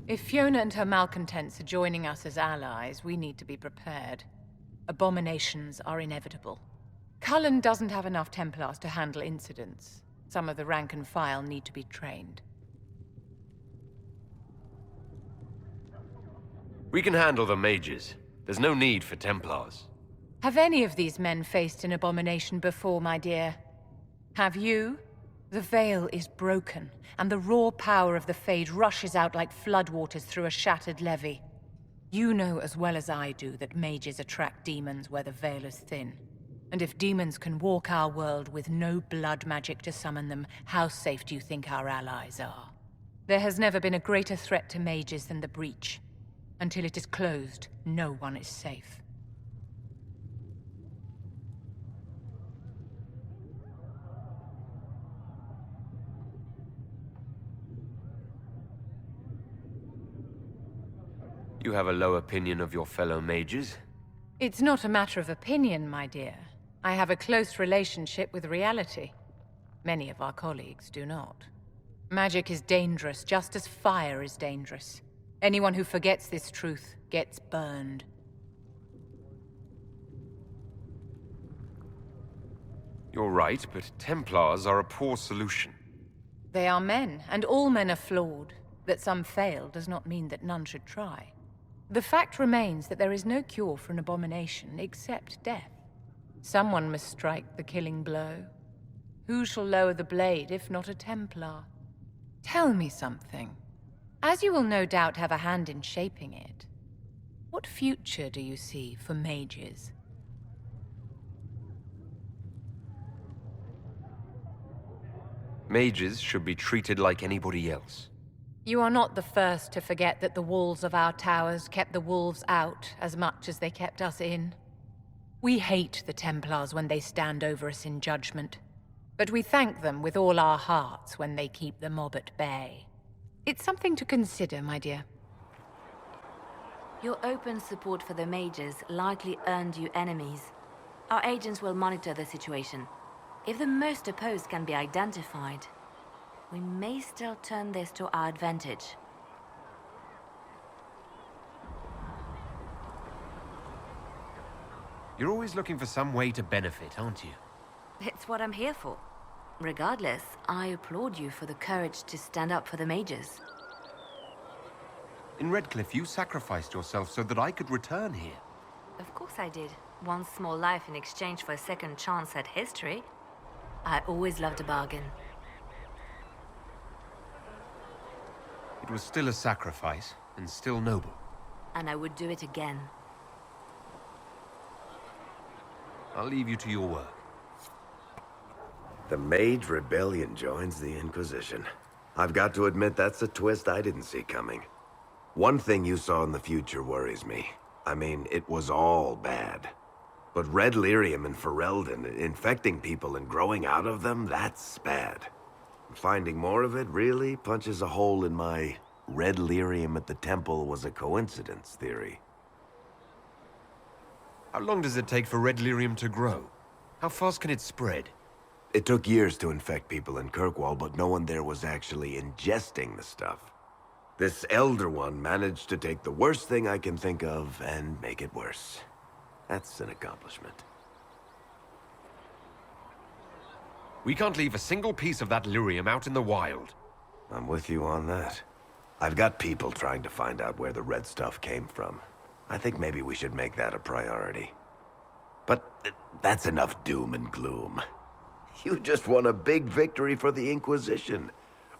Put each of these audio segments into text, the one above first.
If Fiona and her malcontents are joining us as allies, we need to be prepared. Abominations are inevitable. Cullen doesn't have enough Templars to handle incidents. Some of the rank and file need to be trained. We can handle the mages. There's no need for Templars. Have any of these men faced an abomination before, my dear? Have you? The veil is broken, and the raw power of the Fade rushes out like floodwaters through a shattered levee. You know as well as I do that mages attract demons where the veil is thin. And if demons can walk our world with no blood magic to summon them, how safe do you think our allies are? There has never been a greater threat to mages than the breach. Until it is closed, no one is safe. You have a low opinion of your fellow mages? It's not a matter of opinion, my dear. I have a close relationship with reality. Many of our colleagues do not. Magic is dangerous, just as fire is dangerous. Anyone who forgets this truth gets burned. You're right, but Templars are a poor solution. They are men, and all men are flawed. That some fail does not mean that none should try. The fact remains that there is no cure for an abomination except death. Someone must strike the killing blow. Who shall lower the blade if not a Templar? Tell me something. As you will no doubt have a hand in shaping it, what future do you see for mages? Mages should be treated like anybody else. You are not the first to forget that the walls of our towers kept the wolves out as much as they kept us in. We hate the Templars when they stand over us in judgment, but we thank them with all our hearts when they keep the mob at bay. It's something to consider, my dear. Your open support for the mages likely earned you enemies. Our agents will monitor the situation. If the most opposed can be identified, we may still turn this to our advantage. You're always looking for some way to benefit, aren't you? It's what I'm here for. Regardless, I applaud you for the courage to stand up for the mages. In Redcliffe, you sacrificed yourself so that I could return here. Of course I did. One small life in exchange for a second chance at history. I always loved a bargain. It was still a sacrifice, and still noble. And I would do it again. I'll leave you to your work. The Mage Rebellion joins the Inquisition. I've got to admit that's a twist I didn't see coming. One thing you saw in the future worries me. I mean, it was all bad. But red lyrium and Ferelden, infecting people and growing out of them, that's bad. Finding more of it really punches a hole in my red lyrium at the temple was a coincidence theory. How long does it take for red lyrium to grow? How fast can it spread? It took years to infect people in Kirkwall, but no one there was actually ingesting the stuff. This Elder One managed to take the worst thing I can think of and make it worse. That's an accomplishment. We can't leave a single piece of that lyrium out in the wild. I'm with you on that. I've got people trying to find out where the red stuff came from. I think maybe we should make that a priority. But that's enough doom and gloom. You just won a big victory for the Inquisition.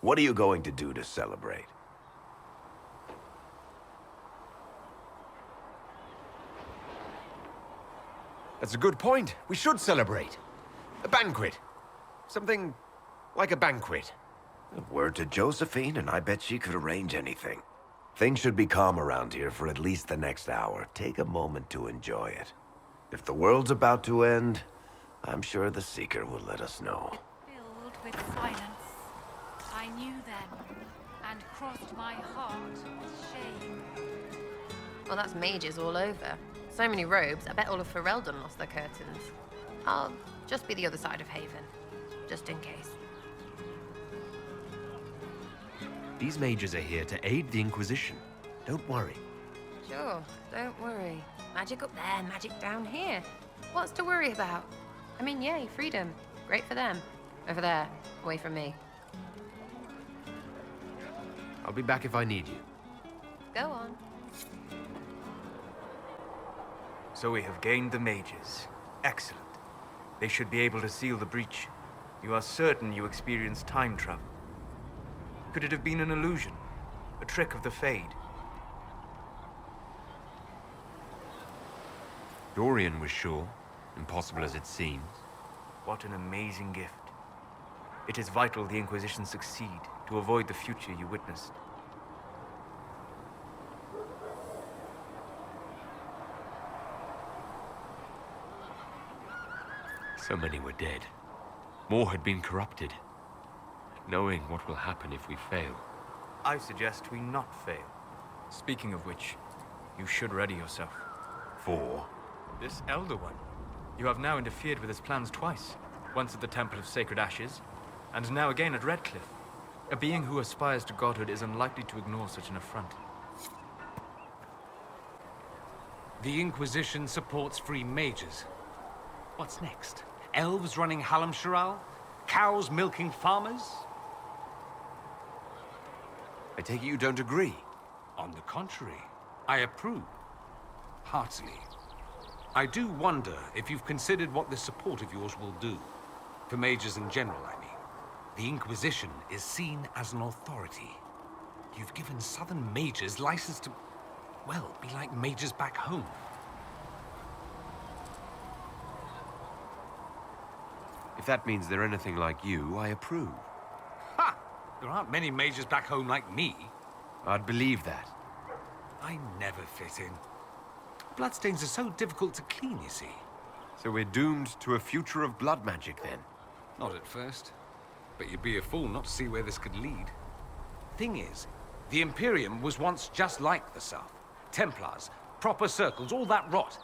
What are you going to do to celebrate? That's a good point. We should celebrate. A banquet. Something like a banquet. Word to Josephine, and I bet she could arrange anything. Things should be calm around here for at least the next hour. Take a moment to enjoy it. If the world's about to end, I'm sure the Seeker will let us know. Filled with silence, I knew them, and crossed my heart with shame. Well, that's mages all over. So many robes, I bet all of Ferelden lost their curtains. I'll just be the other side of Haven, just in case. These mages are here to aid the Inquisition. Don't worry. Sure, don't worry. Magic up there, magic down here. What's to worry about? I mean, yay, freedom. Great for them. Over there, away from me. I'll be back if I need you. Go on. So we have gained the mages. Excellent. They should be able to seal the breach. You are certain you experienced time travel? Could it have been an illusion? A trick of the Fade? Dorian was sure, impossible as it seems. What an amazing gift. It is vital the Inquisition succeed to avoid the future you witnessed. So many were dead. More had been corrupted. Knowing what will happen if we fail. I suggest we not fail. Speaking of which, you should ready yourself. For? This Elder One. You have now interfered with his plans twice. Once at the Temple of Sacred Ashes, and now again at Redcliffe. A being who aspires to godhood is unlikely to ignore such an affront. The Inquisition supports free mages. What's next? Elves running Hallam-Sharal? Cows milking farmers? I take it you don't agree? On the contrary, I approve. Heartily. I do wonder if you've considered what this support of yours will do. For mages in general, I mean. The Inquisition is seen as an authority. You've given southern mages license to, well, be like mages back home. If that means they're anything like you, I approve. Ha! There aren't many mages back home like me. I'd believe that. I never fit in. Bloodstains are so difficult to clean, you see. So we're doomed to a future of blood magic, then? Not at first. But you'd be a fool not to see where this could lead. Thing is, the Imperium was once just like the South. Templars, proper circles, all that rot.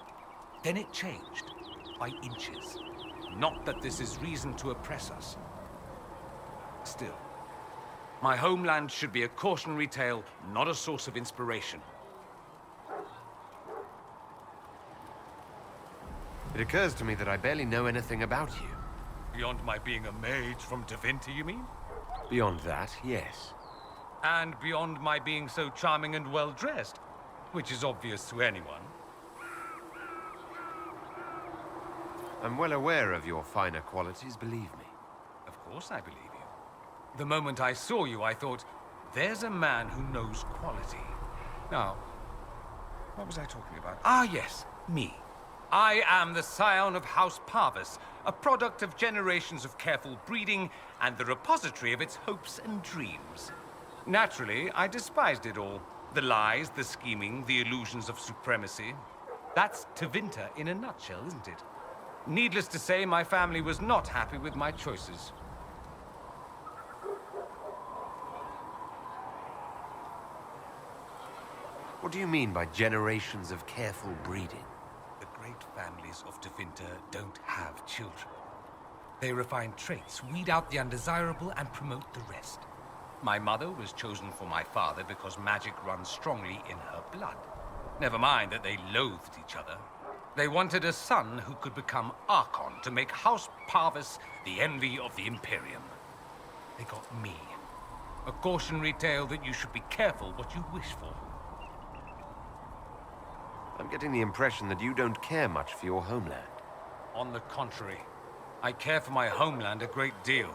Then it changed. By inches. Not that this is reason to oppress us. Still, my homeland should be a cautionary tale, not a source of inspiration. It occurs to me that I barely know anything about you. Beyond my being a mage from Tevinter, you mean? Beyond that, yes. And beyond my being so charming and well-dressed, which is obvious to anyone. I'm well aware of your finer qualities, believe me. Of course I believe you. The moment I saw you, I thought, there's a man who knows quality. Now, what was I talking about? Ah, yes, me. I am the scion of House Parvis, a product of generations of careful breeding and the repository of its hopes and dreams. Naturally, I despised it all. The lies, the scheming, the illusions of supremacy. That's Tevinter in a nutshell, isn't it? Needless to say, my family was not happy with my choices. What do you mean by generations of careful breeding? The great families of Tevinter don't have children. They refine traits, weed out the undesirable, and promote the rest. My mother was chosen for my father because magic runs strongly in her blood. Never mind that they loathed each other. They wanted a son who could become Archon to make House Parvis the envy of the Imperium. They got me. A cautionary tale that you should be careful what you wish for. I'm getting the impression that you don't care much for your homeland. On the contrary, I care for my homeland a great deal.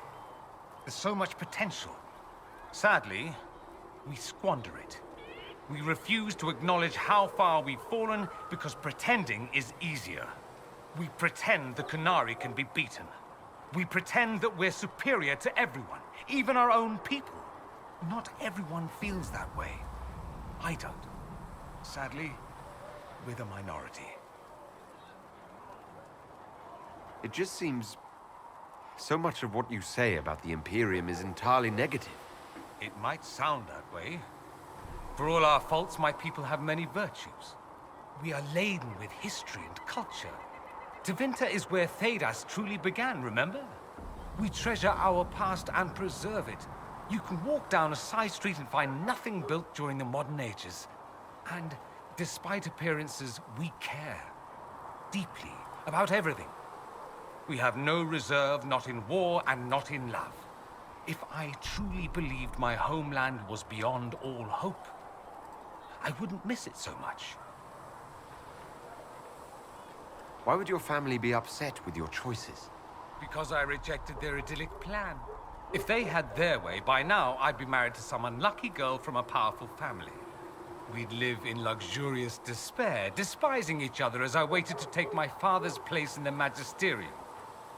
There's so much potential. Sadly, we squander it. We refuse to acknowledge how far we've fallen because pretending is easier. We pretend the Qunari can be beaten. We pretend that we're superior to everyone, even our own people. Not everyone feels that way. I don't. Sadly, we're the minority. It just seems... so much of what you say about the Imperium is entirely negative. It might sound that way. For all our faults, my people have many virtues. We are laden with history and culture. Tevinter is where Thedas truly began, remember? We treasure our past and preserve it. You can walk down a side street and find nothing built during the modern ages. And despite appearances, we care deeply about everything. We have no reserve, not in war and not in love. If I truly believed my homeland was beyond all hope, I wouldn't miss it so much. Why would your family be upset with your choices? Because I rejected their idyllic plan. If they had their way, by now I'd be married to some unlucky girl from a powerful family. We'd live in luxurious despair, despising each other as I waited to take my father's place in the magisterium.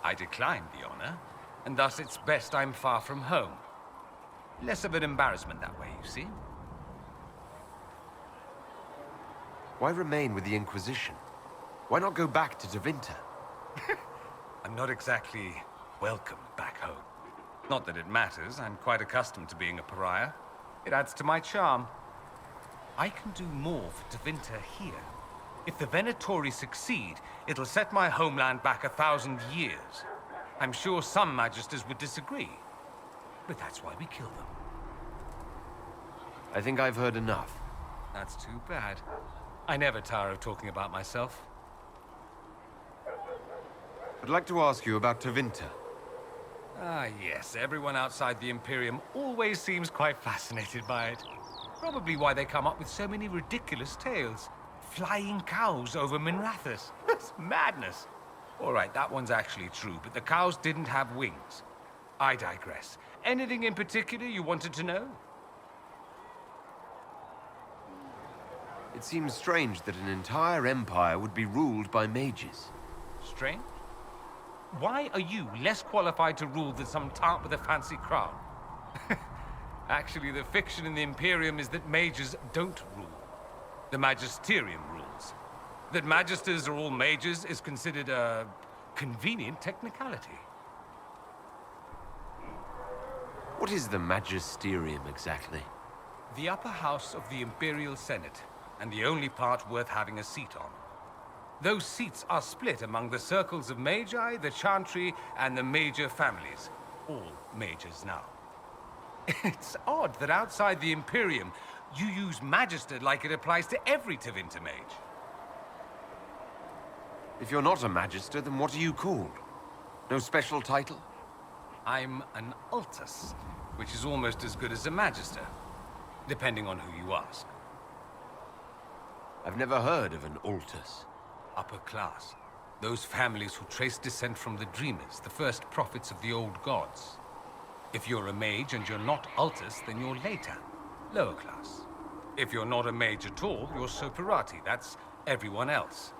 I declined the honor, and thus it's best I'm far from home. Less of an embarrassment that way, you see? Why remain with the Inquisition? Why not go back to Tevinter? I'm not exactly welcome back home. Not that it matters, I'm quite accustomed to being a pariah. It adds to my charm. I can do more for Tevinter here. If the Venatori succeed, it'll set my homeland back 1,000 years. I'm sure some magisters would disagree, but that's why we kill them. I think I've heard enough. That's too bad. I never tire of talking about myself. I'd like to ask you about Tevinter. Ah, yes. Everyone outside the Imperium always seems quite fascinated by it. Probably why they come up with so many ridiculous tales. Flying cows over Minrathous. That's madness. All right, that one's actually true, but the cows didn't have wings. I digress. Anything in particular you wanted to know? It seems strange that an entire empire would be ruled by mages. Strange? Why are you less qualified to rule than some tart with a fancy crown? Actually, the fiction in the Imperium is that mages don't rule. The magisterium rules. That magisters are all mages is considered a convenient technicality. What is the magisterium exactly? The upper house of the Imperial Senate, and the only part worth having a seat on. Those seats are split among the circles of Magi, the Chantry, and the major families. All mages now. It's odd that outside the Imperium, you use Magister like it applies to every Tevinter mage. If you're not a magister, then what are you called? No special title? I'm an Altus, which is almost as good as a Magister, depending on who you ask. I've never heard of an Altus. Upper class. Those families who trace descent from the Dreamers, the first prophets of the old gods. If you're a mage and you're not Altus, then you're later, lower class. If you're not a mage at all, you're Soperati. That's everyone else.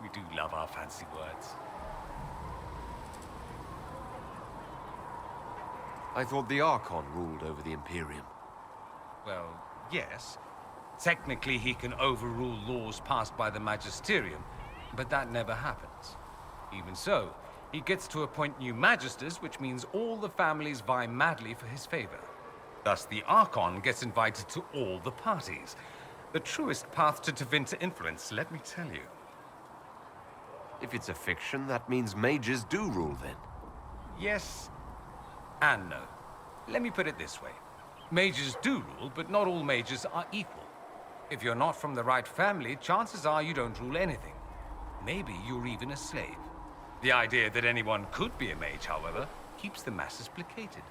We do love our fancy words. I thought the Archon ruled over the Imperium. Well, yes. Technically, he can overrule laws passed by the Magisterium, but that never happens. Even so, he gets to appoint new Magisters, which means all the families vie madly for his favor. Thus, the Archon gets invited to all the parties. The truest path to Tevinter influence, let me tell you. If it's a fiction, that means mages do rule then. Yes and no. Let me put it this way. Mages do rule, but not all mages are equal. If you're not from the right family, chances are you don't rule anything. Maybe you're even a slave. The idea that anyone could be a mage, however, keeps the masses placated.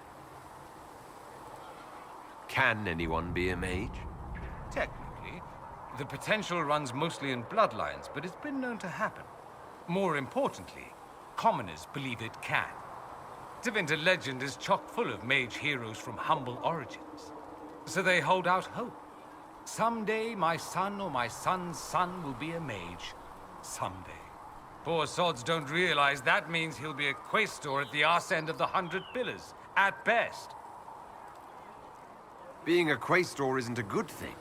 Can anyone be a mage? Technically, the potential runs mostly in bloodlines, but it's been known to happen. More importantly, commoners believe it can. Tevinter legend is chock full of mage heroes from humble origins. So they hold out hope. Someday my son or my son's son will be a mage. Someday. Poor sods don't realize that means he'll be a quaestor at the arse end of the 100 Pillars, at best. Being a quaestor isn't a good thing.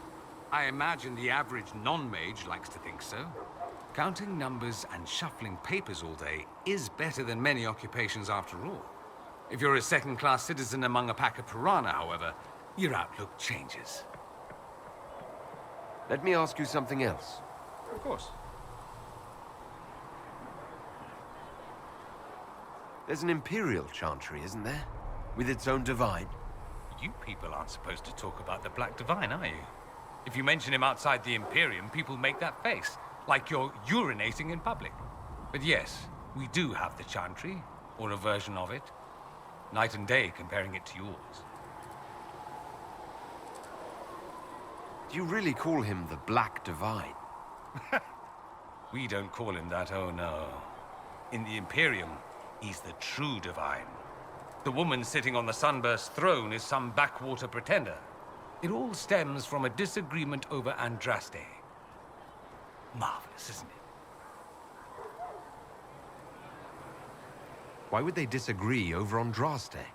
I imagine the average non-mage likes to think so. Counting numbers and shuffling papers all day is better than many occupations after all. If you're a second-class citizen among a pack of piranha, however, your outlook changes. Let me ask you something else. Of course. There's an Imperial Chantry, isn't there? With its own divine? You people aren't supposed to talk about the Black Divine, are you? If you mention him outside the Imperium, people make that face, like you're urinating in public. But yes, we do have the Chantry, or a version of it. Night and day comparing it to yours. Do you really call him the Black Divine? We don't call him that, oh no. In the Imperium, he's the true Divine. The woman sitting on the Sunburst throne is some backwater pretender. It all stems from a disagreement over Andraste. Marvelous, isn't it? Why would they disagree over Andraste?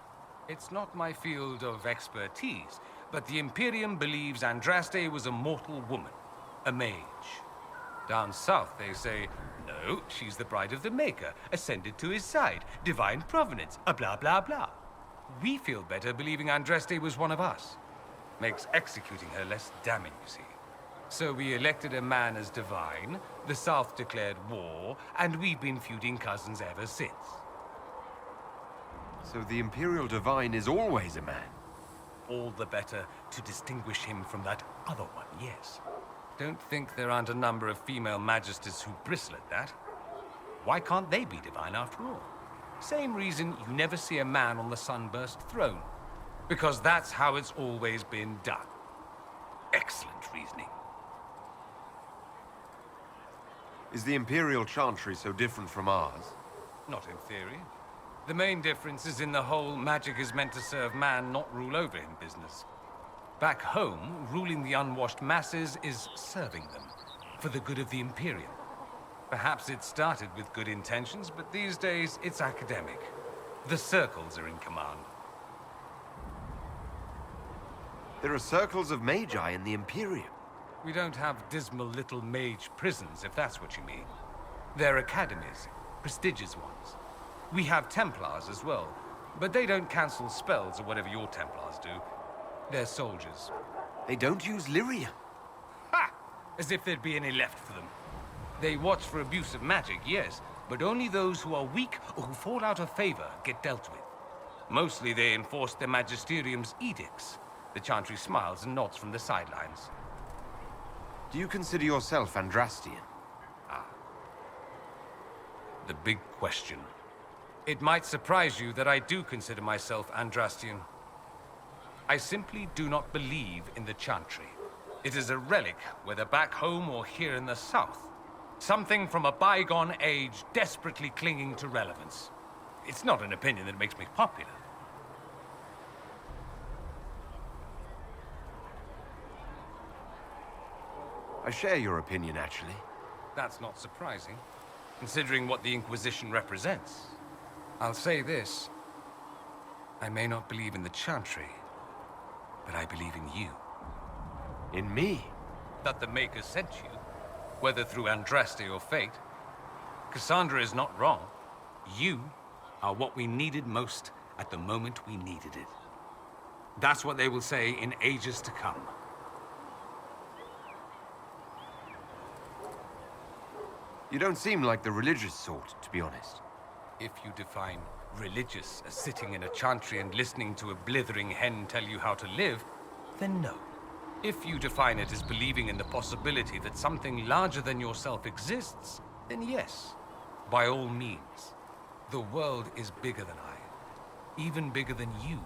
It's not my field of expertise, but the Imperium believes Andraste was a mortal woman, a mage. Down south, they say, no, she's the bride of the Maker, ascended to his side, divine provenance, a blah blah blah. We feel better believing Andraste was one of us. Makes executing her less damning, you see. So we elected a man as divine, the South declared war, and we've been feuding cousins ever since. So the Imperial Divine is always a man? All the better to distinguish him from that other one, yes. Don't think there aren't a number of female magisters who bristle at that. Why can't they be divine after all? Same reason you never see a man on the Sunburst throne. Because that's how it's always been done. Excellent reasoning. Is the Imperial Chantry so different from ours? Not in theory. The main difference is in the whole magic is meant to serve man, not rule over him business. Back home, ruling the unwashed masses is serving them, for the good of the Imperium. Perhaps it started with good intentions, but these days it's academic. The circles are in command. There are circles of Magi in the Imperium. We don't have dismal little mage prisons, if that's what you mean. They're academies, prestigious ones. We have Templars as well, but they don't cancel spells or whatever your Templars do. They're soldiers. They don't use lyria. Ha! As if there'd be any left for them. They watch for abuse of magic, yes, but only those who are weak or who fall out of favor get dealt with. Mostly they enforce the Magisterium's edicts. The Chantry smiles and nods from the sidelines. Do you consider yourself Andrastian? The big question. It might surprise you that I do consider myself Andrastian. I simply do not believe in the Chantry. It is a relic, whether back home or here in the south. Something from a bygone age desperately clinging to relevance. It's not an opinion that makes me popular. I share your opinion, actually. That's not surprising, considering what the Inquisition represents. I'll say this. I may not believe in the Chantry, but I believe in you. In me? That the Maker sent you, whether through Andraste or fate. Cassandra is not wrong. You are what we needed most at the moment we needed it. That's what they will say in ages to come. You don't seem like the religious sort, to be honest. If you define religious as sitting in a chantry and listening to a blithering hen tell you how to live, then no. If you define it as believing in the possibility that something larger than yourself exists, then yes, by all means. The world is bigger than I, even bigger than you.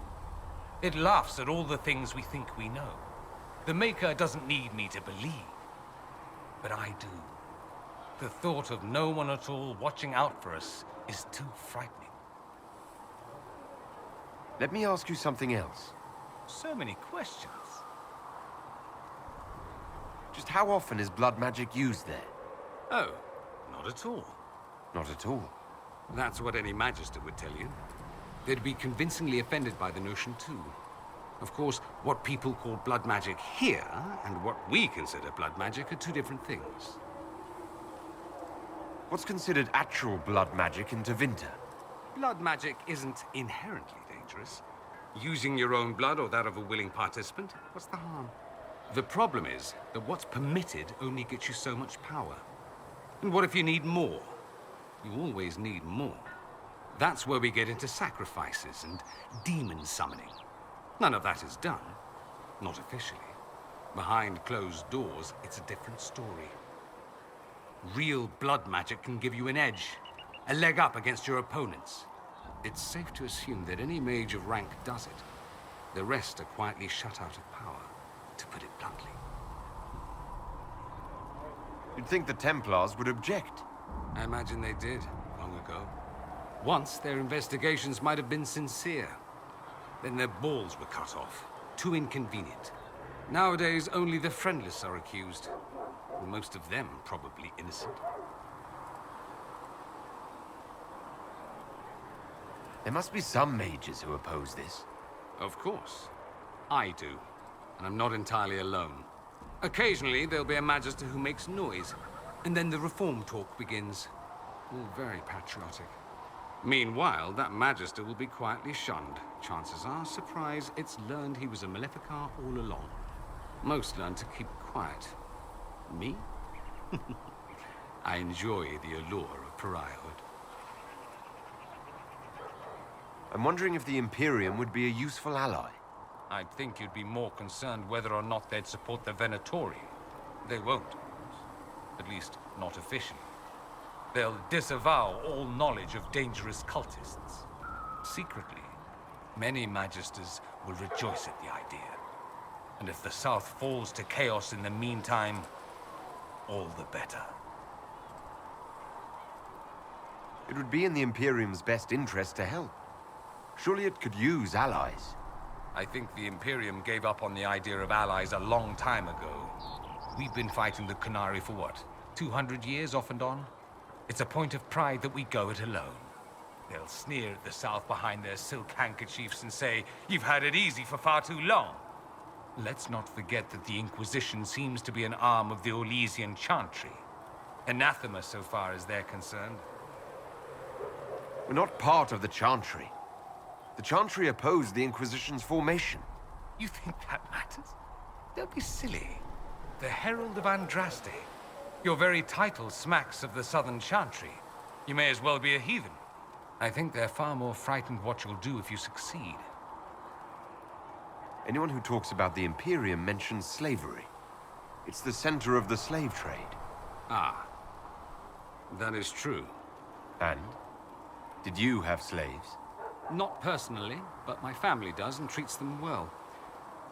It laughs at all the things we think we know. The Maker doesn't need me to believe, but I do. The thought of no one at all watching out for us is too frightening. Let me ask you something else. So many questions. Just how often is blood magic used there? Oh, not at all. Not at all. That's what any Magister would tell you. They'd be convincingly offended by the notion, too. Of course, what people call blood magic here, and what we consider blood magic, are two different things. What's considered actual blood magic in Tevinter? Blood magic isn't inherently dangerous. Using your own blood or that of a willing participant, what's the harm? The problem is that what's permitted only gets you so much power. And what if you need more? You always need more. That's where we get into sacrifices and demon summoning. None of that is done. Not officially. Behind closed doors, it's a different story. Real blood magic can give you an edge, a leg up against your opponents. It's safe to assume that any mage of rank does it. The rest are quietly shut out of power, to put it bluntly. You'd think the Templars would object. I imagine they did, long ago. Once, their investigations might have been sincere. Then their balls were cut off. Too inconvenient. Nowadays, only the friendless are accused. And most of them probably innocent. There must be some mages who oppose this. Of course. I do. And I'm not entirely alone. Occasionally, there'll be a magister who makes noise. And then the reform talk begins. All very patriotic. Meanwhile, that magister will be quietly shunned. Chances are, surprise, it's learned he was a Maleficar all along. Most learn to keep quiet. Me? I enjoy the allure of pariahhood. I'm wondering if the Imperium would be a useful ally. I'd think you'd be more concerned whether or not they'd support the Venatori. They won't, of course. At least, not officially. They'll disavow all knowledge of dangerous cultists. Secretly, many magisters will rejoice at the idea. And if the South falls to chaos in the meantime, all the better. It would be in the Imperium's best interest to help. Surely it could use allies. I think the Imperium gave up on the idea of allies a long time ago. We've been fighting the Qunari for what, 200 years off and on? It's a point of pride that we go it alone. They'll sneer at the South behind their silk handkerchiefs and say, "You've had it easy for far too long." Let's not forget that the Inquisition seems to be an arm of the Orlesian Chantry. Anathema so far as they're concerned. We're not part of the Chantry. The Chantry opposed the Inquisition's formation. You think that matters? Don't be silly. The Herald of Andraste. Your very title smacks of the Southern Chantry. You may as well be a heathen. I think they're far more frightened what you'll do if you succeed. Anyone who talks about the Imperium mentions slavery. It's the center of the slave trade. Ah. That is true. And? Did you have slaves? Not personally, but my family does and treats them well.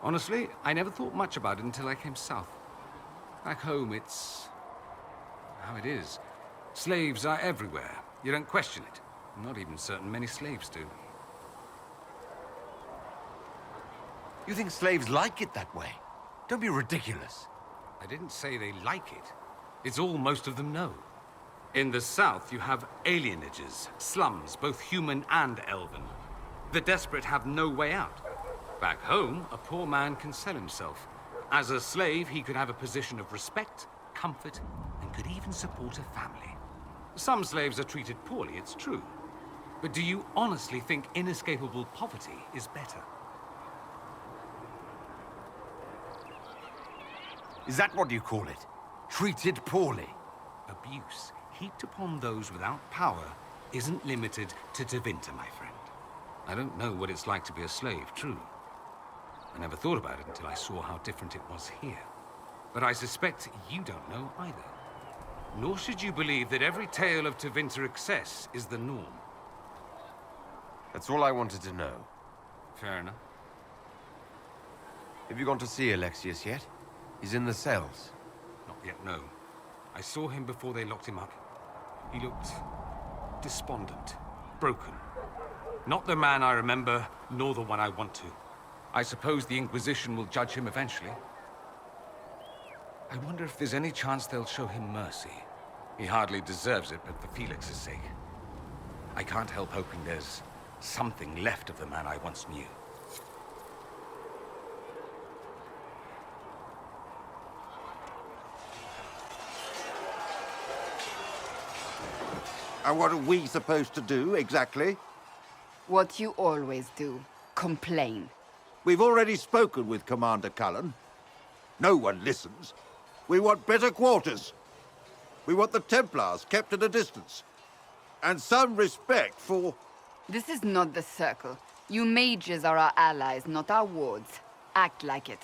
Honestly, I never thought much about it until I came south. Back home, it's how it is. Slaves are everywhere. You don't question it. I'm not even certain many slaves do. You think slaves like it that way? Don't be ridiculous. I didn't say they like it. It's all most of them know. In the south, you have alienages, slums, both human and elven. The desperate have no way out. Back home, a poor man can sell himself. As a slave, he could have a position of respect, comfort, and could even support a family. Some slaves are treated poorly, it's true. But do you honestly think inescapable poverty is better? Is that what you call it? Treated poorly? Abuse heaped upon those without power isn't limited to Tevinter, my friend. I don't know what it's like to be a slave, true. I never thought about it until I saw how different it was here. But I suspect you don't know either. Nor should you believe that every tale of Tevinter excess is the norm. That's all I wanted to know. Fair enough. Have you gone to see Alexius yet? He's in the cells. Not yet, no. I saw him before they locked him up. He looked despondent, broken. Not the man I remember, nor the one I want to. I suppose the Inquisition will judge him eventually. I wonder if there's any chance they'll show him mercy. He hardly deserves it, but for Felix's sake. I can't help hoping there's something left of the man I once knew. And what are we supposed to do, exactly? What you always do. Complain. We've already spoken with Commander Cullen. No one listens. We want better quarters. We want the Templars kept at a distance. And some respect for... This is not the Circle. You mages are our allies, not our wards. Act like it.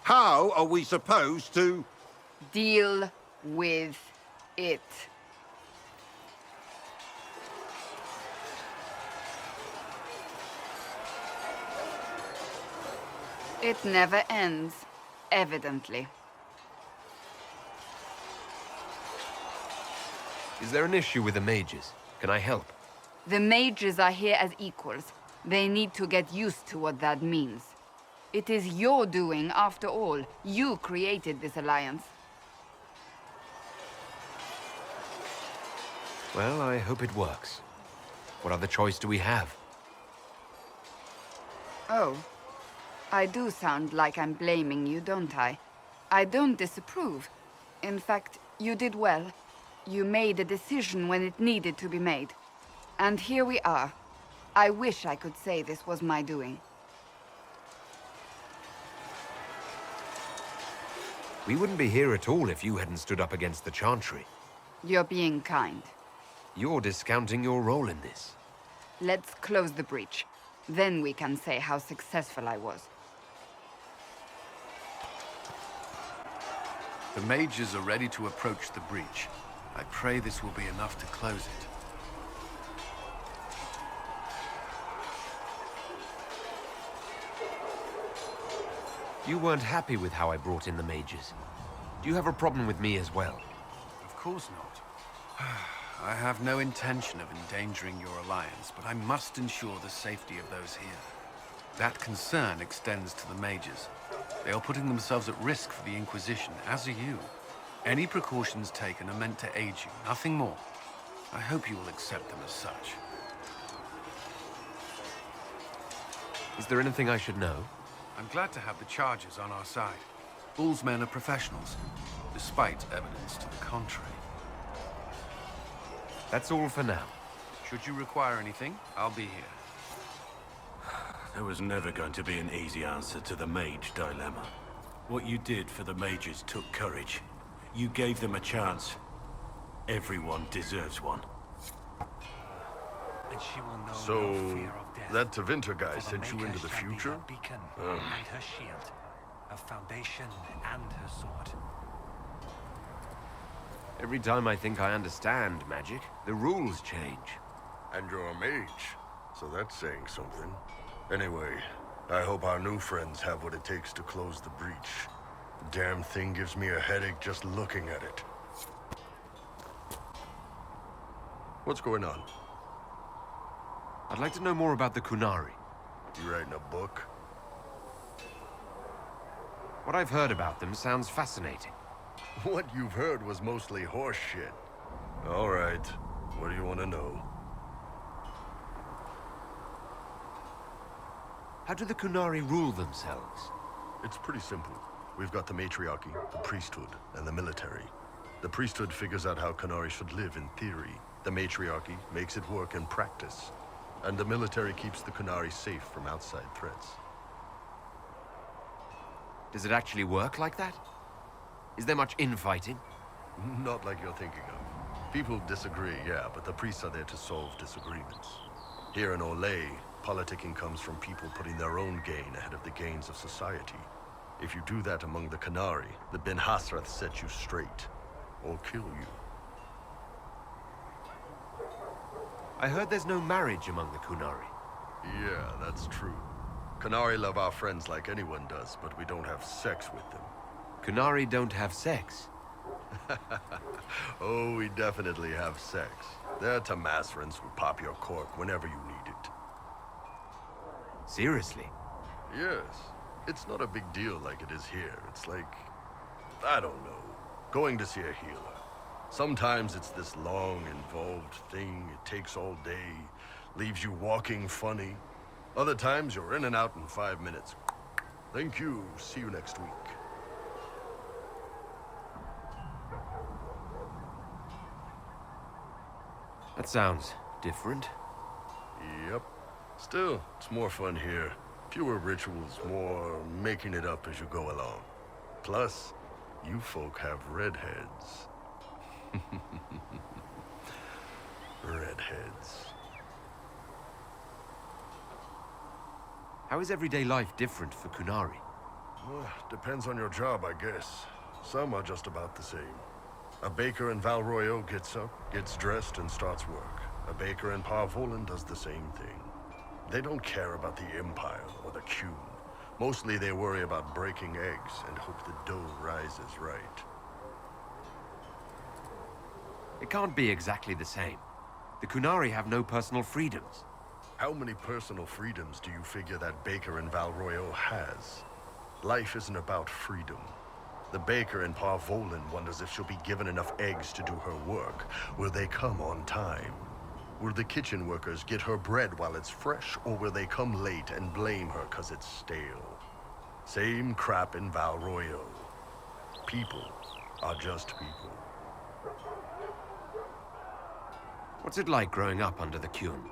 How are we supposed to... Deal with it. It never ends, evidently. Is there an issue with the mages? Can I help? The mages are here as equals. They need to get used to what that means. It is your doing, after all. You created this alliance. Well, I hope it works. What other choice do we have? Oh. I do sound like I'm blaming you, don't I? I don't disapprove. In fact, you did well. You made a decision when it needed to be made. And here we are. I wish I could say this was my doing. We wouldn't be here at all if you hadn't stood up against the Chantry. You're being kind. You're discounting your role in this. Let's close the breach. Then we can say how successful I was. The mages are ready to approach the breach. I pray this will be enough to close it. You weren't happy with how I brought in the mages. Do you have a problem with me as well? Of course not. I have no intention of endangering your alliance, but I must ensure the safety of those here. That concern extends to the mages. They are putting themselves at risk for the Inquisition, as are you. Any precautions taken are meant to aid you, nothing more. I hope you will accept them as such. Is there anything I should know? I'm glad to have the charges on our side. Bull's men are professionals, despite evidence to the contrary. That's all for now. Should you require anything, I'll be here. There was never going to be an easy answer to the Mage dilemma. What you did for the Mages took courage. You gave them a chance. Everyone deserves one. And she will know So, no fear of death. that Tevinter guy For the sent you into Maker the shall be future? her beacon and her shield, her foundation and her sword. Every time I think I understand magic, the rules change. And you're a mage, so that's saying something. Anyway, I hope our new friends have what it takes to close the breach. Damn thing gives me a headache just looking at it. What's going on? I'd like to know more about the Kunari. You writing a book? What I've heard about them sounds fascinating. What you've heard was mostly horse shit. All right, what do you want to know? How do the Kunari rule themselves? It's pretty simple. We've got the matriarchy, the priesthood, and the military. The priesthood figures out how Kunari should live in theory. The matriarchy makes it work in practice. And the military keeps the Kunari safe from outside threats. Does it actually work like that? Is there much infighting? Not like you're thinking of. People disagree, yeah, but the priests are there to solve disagreements. Here in Olay, politicking comes from people putting their own gain ahead of the gains of society. If you do that among the Kunari, the Ben Hasrath set you straight, or kill you. I heard there's no marriage among the Kunari. Yeah, that's true. Kunari love our friends like anyone does, but we don't have sex with them. Kunari don't have sex. Oh, we definitely have sex. They're Tamasrans who pop your cork whenever you need it. Seriously? Yes. It's not a big deal like it is here. It's like, I don't know, going to see a healer. Sometimes it's this long, involved thing. It takes all day, leaves you walking funny. Other times you're in and out in 5 minutes. Thank you. See you next week. That sounds different. Yep. Still, it's more fun here. Fewer rituals, more making it up as you go along. Plus, you folk have redheads. Redheads. How is everyday life different for Kunari? Depends on your job, I guess. Some are just about the same. A baker in Val Royeaux gets up, gets dressed, and starts work. A baker in Vollen does the same thing. They don't care about the Empire or the Qun. Mostly they worry about breaking eggs and hope the dough rises right. It can't be exactly the same. The Kunari have no personal freedoms. How many personal freedoms do you figure that baker in Val Royeaux has? Life isn't about freedom. The baker in Vollen wonders if she'll be given enough eggs to do her work. Will they come on time? Will the kitchen workers get her bread while it's fresh, or will they come late and blame her 'cause it's stale? Same crap in Val Royeaux. People are just people. What's it like growing up under the Qun?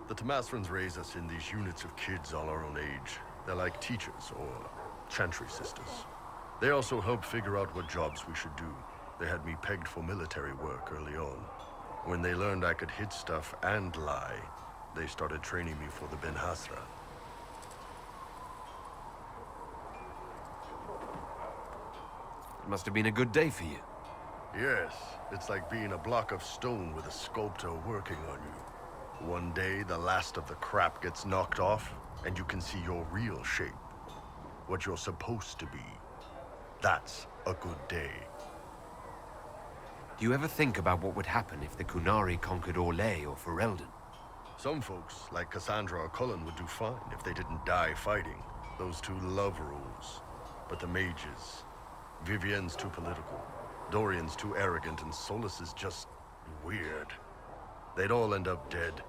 The Tamasrans raise us in these units of kids all our own age. They're like teachers or chantry sisters. They also help figure out what jobs we should do. They had me pegged for military work early on. When they learned I could hit stuff and lie, they started training me for the Ben Hasra. It must have been a good day for you. Yes, it's like being a block of stone with a sculptor working on you. One day, the last of the crap gets knocked off, and you can see your real shape. What you're supposed to be. That's a good day. Do you ever think about what would happen if the Kunari conquered Orlais or Ferelden? Some folks, like Cassandra or Cullen, would do fine if they didn't die fighting. Those two love rules. But the mages... Vivienne's too political. Dorian's too arrogant, and Solus is just... weird. They'd all end up dead.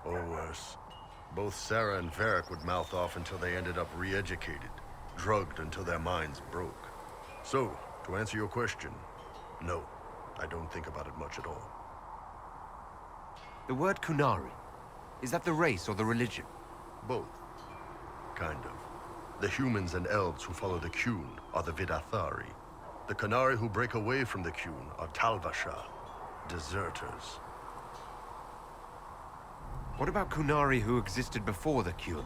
Or worse. Both Sarah and Varric would mouth off until they ended up re-educated. Drugged until their minds broke. So, to answer your question, no. I don't think about it much at all. The word Kunari, is that the race or the religion? Both. Kind of. The humans and elves who follow the Qun are the Vidathari. The Kunari who break away from the Qun are Talvasha, deserters. What about Kunari who existed before the Qun?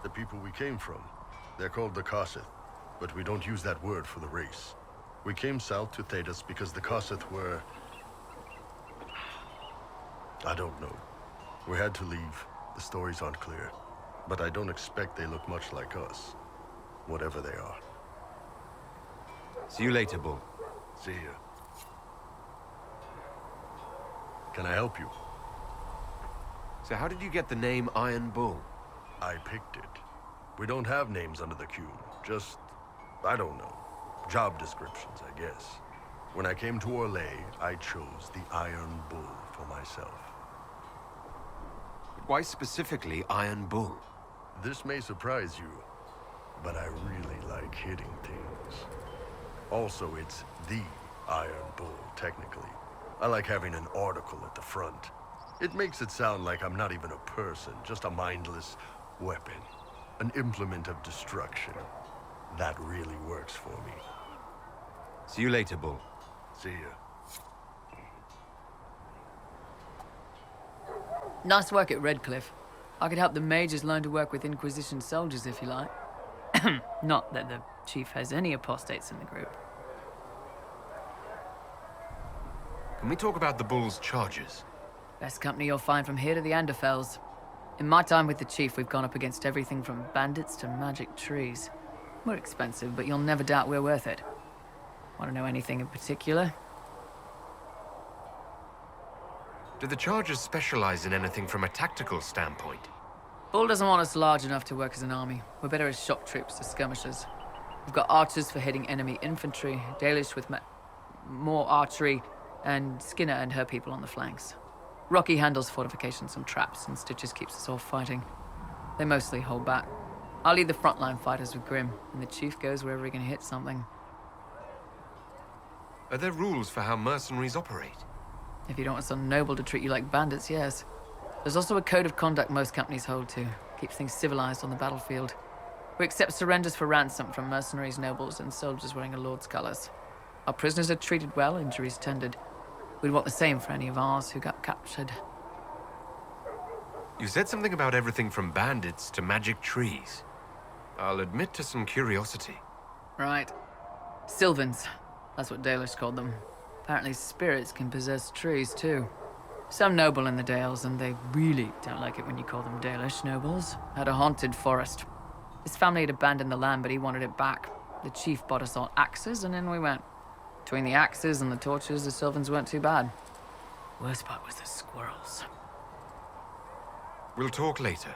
The people we came from. They're called the Kossith, but we don't use that word for the race. We came south to Thedas because the Kossith were... I don't know. We had to leave. The stories aren't clear. But I don't expect they look much like us. Whatever they are. See you later, Bull. See ya. Can I help you? So how did you get the name Iron Bull? I picked it. We don't have names under the Qun. Just, I don't know. Job descriptions, I guess. When I came to Orlais, I chose the Iron Bull for myself. Why specifically Iron Bull? This may surprise you, but I really like hitting things. Also, it's the Iron Bull, technically. I like having an article at the front. It makes it sound like I'm not even a person, just a mindless weapon. An implement of destruction. That really works for me. See you later, Bull. See ya. Nice work at Redcliffe. I could help the mages learn to work with Inquisition soldiers if you like. Not that the chief has any apostates in the group. Can we talk about the Bull's charges? Best company you'll find from here to the Anderfells. In my time with the chief, we've gone up against everything from bandits to magic trees. We're expensive, but you'll never doubt we're worth it. Want to know anything in particular? Do the charges specialize in anything from a tactical standpoint? Bull doesn't want us large enough to work as an army. We're better as shock troops, as skirmishers. We've got archers for hitting enemy infantry, Dalish with more archery, and Skinner and her people on the flanks. Rocky handles fortifications and traps, and Stitches keeps us all fighting. They mostly hold back. I'll lead the frontline fighters with Grim, and the chief goes wherever he can hit something. Are there rules for how mercenaries operate? If you don't want some noble to treat you like bandits, yes. There's also a code of conduct most companies hold to. Keeps things civilized on the battlefield. We accept surrenders for ransom from mercenaries, nobles, and soldiers wearing a lord's colors. Our prisoners are treated well, injuries tended. We'd want the same for any of ours who got captured. You said something about everything from bandits to magic trees. I'll admit to some curiosity. Right. Sylvans. That's what Dalish called them. Apparently spirits can possess trees, too. Some noble in the Dales, and they really don't like it when you call them Dalish nobles, had a haunted forest. His family had abandoned the land, but he wanted it back. The chief bought us all axes, and in we went. Between the axes and the torches, the Sylvans weren't too bad. Worst part was the squirrels. We'll talk later.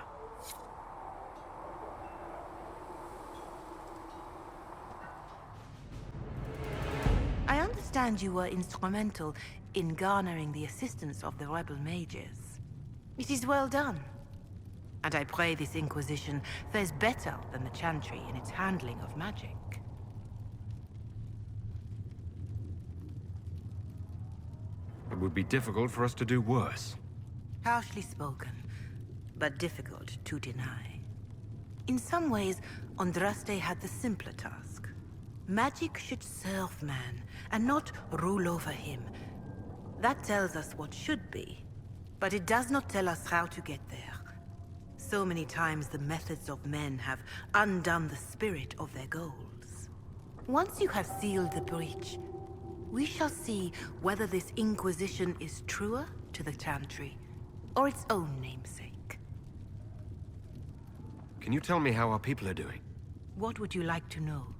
I understand you were instrumental in garnering the assistance of the rebel mages. It is well done. And I pray this Inquisition fares better than the Chantry in its handling of magic. It would be difficult for us to do worse. Harshly spoken, but difficult to deny. In some ways, Andraste had the simpler task. Magic should serve man, and not rule over him. That tells us what should be, but it does not tell us how to get there. So many times the methods of men have undone the spirit of their goals. Once you have sealed the breach, we shall see whether this Inquisition is truer to the Chantry, or its own namesake. Can you tell me how our people are doing? What would you like to know?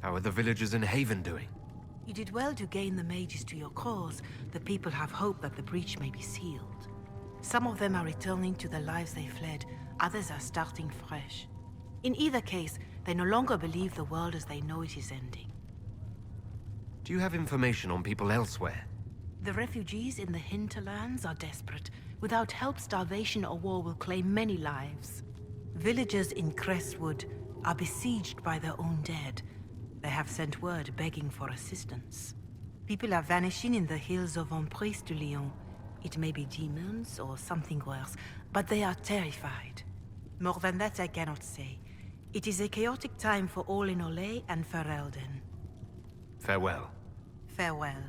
How are the villagers in Haven doing? You did well to gain the mages to your cause. The people have hope that the breach may be sealed. Some of them are returning to the lives they fled, others are starting fresh. In either case, they no longer believe the world as they know it is ending. Do you have information on people elsewhere? The refugees in the hinterlands are desperate. Without help, starvation or war will claim many lives. Villagers in Crestwood are besieged by their own dead. They have sent word begging for assistance. People are vanishing in the hills of Emprise de Lyon. It may be demons or something worse, but they are terrified. More than that I cannot say. It is a chaotic time for all in Olay and Ferelden. Farewell. Farewell.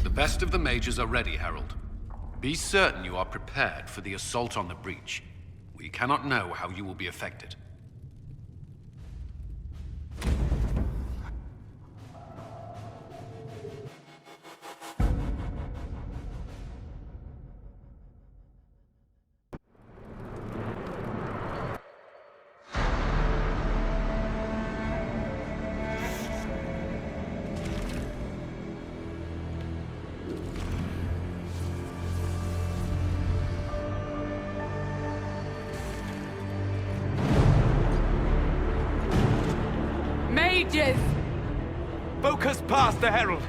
The best of the mages are ready, Herald. Be certain you are prepared for the assault on the breach. We cannot know how you will be affected. Mages! Focus past the Herald.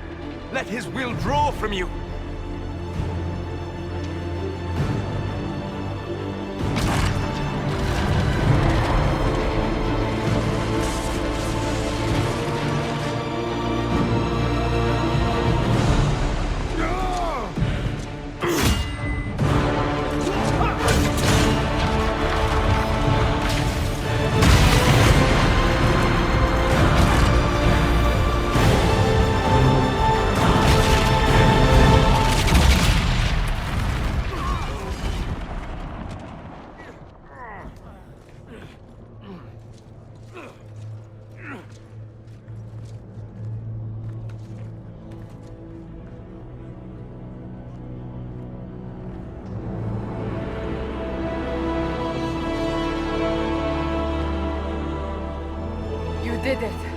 Let his will draw from you. You did it.